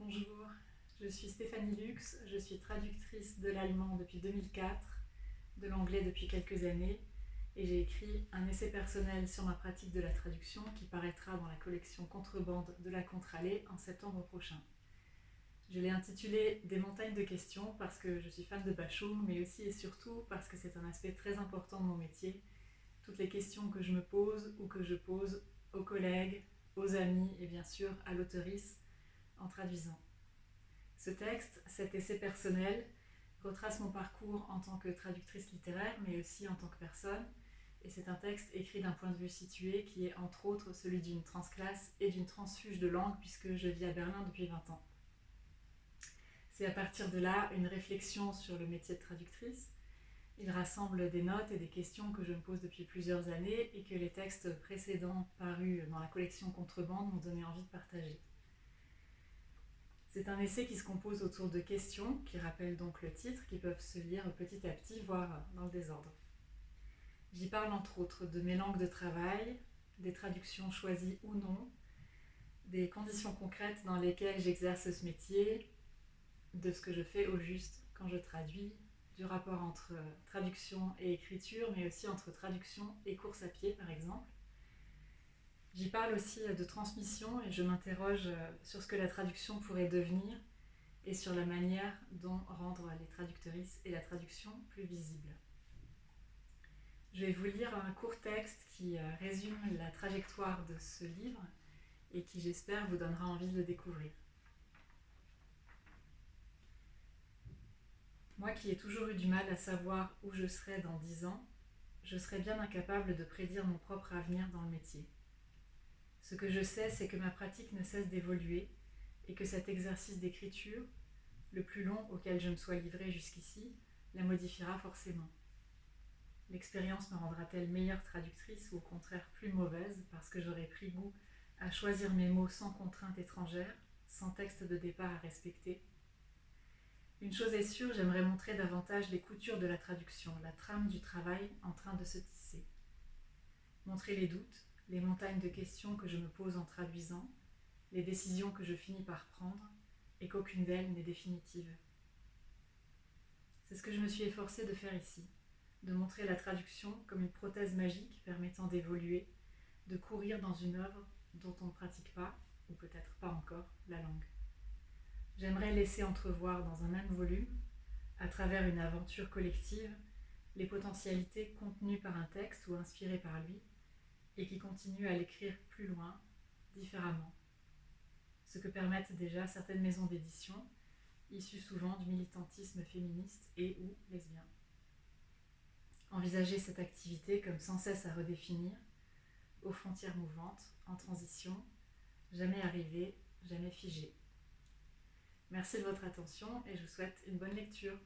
Bonjour, je suis Stéphanie Lux, je suis traductrice de l'allemand depuis 2004, de l'anglais depuis quelques années, et j'ai écrit un essai personnel sur ma pratique de la traduction qui paraîtra dans la collection Contrebande de la Contralée en septembre prochain. Je l'ai intitulé Des montagnes de questions parce que je suis fan de Bashung, mais aussi et surtout parce que c'est un aspect très important de mon métier. Toutes les questions que je me pose ou que je pose aux collègues, aux amis et bien sûr à l'auteurice en traduisant. Ce texte, cet essai personnel, retrace mon parcours en tant que traductrice littéraire, mais aussi en tant que personne. Et c'est un texte écrit d'un point de vue situé qui est entre autres celui d'une transclasse et d'une transfuge de langue puisque je vis à Berlin depuis 20 ans. C'est à partir de là une réflexion sur le métier de traductrice. Il rassemble des notes et des questions que je me pose depuis plusieurs années et que les textes précédents parus dans la collection Contrebande m'ont donné envie de partager. C'est un essai qui se compose autour de questions, qui rappellent donc le titre, qui peuvent se lire petit à petit, voire dans le désordre. J'y parle entre autres de mes langues de travail, des traductions choisies ou non, des conditions concrètes dans lesquelles j'exerce ce métier, de ce que je fais au juste quand je traduis, du rapport entre traduction et écriture, mais aussi entre traduction et course à pied par exemple. J'y parle aussi de transmission et je m'interroge sur ce que la traduction pourrait devenir et sur la manière dont rendre les traductrices et la traduction plus visibles. Je vais vous lire un court texte qui résume la trajectoire de ce livre et qui, j'espère, vous donnera envie de le découvrir. Moi qui ai toujours eu du mal à savoir où je serai dans 10 ans, je serais bien incapable de prédire mon propre avenir dans le métier. Ce que je sais, c'est que ma pratique ne cesse d'évoluer et que cet exercice d'écriture, le plus long auquel je me sois livrée jusqu'ici, la modifiera forcément. L'expérience me rendra-t-elle meilleure traductrice ou au contraire plus mauvaise parce que j'aurai pris goût à choisir mes mots sans contrainte étrangère, sans texte de départ à respecter? Une chose est sûre, j'aimerais montrer davantage les coutures de la traduction, la trame du travail en train de se tisser. Montrer les doutes, les montagnes de questions que je me pose en traduisant, les décisions que je finis par prendre, et qu'aucune d'elles n'est définitive. C'est ce que je me suis efforcée de faire ici, de montrer la traduction comme une prothèse magique permettant d'évoluer, de courir dans une œuvre dont on ne pratique pas, ou peut-être pas encore, la langue. J'aimerais laisser entrevoir dans un même volume, à travers une aventure collective, les potentialités contenues par un texte ou inspirées par lui, et qui continuent à l'écrire plus loin, différemment. Ce que permettent déjà certaines maisons d'édition, issues souvent du militantisme féministe et ou lesbien. Envisager cette activité comme sans cesse à redéfinir, aux frontières mouvantes, en transition, jamais arrivée, jamais figée. Merci de votre attention et je vous souhaite une bonne lecture.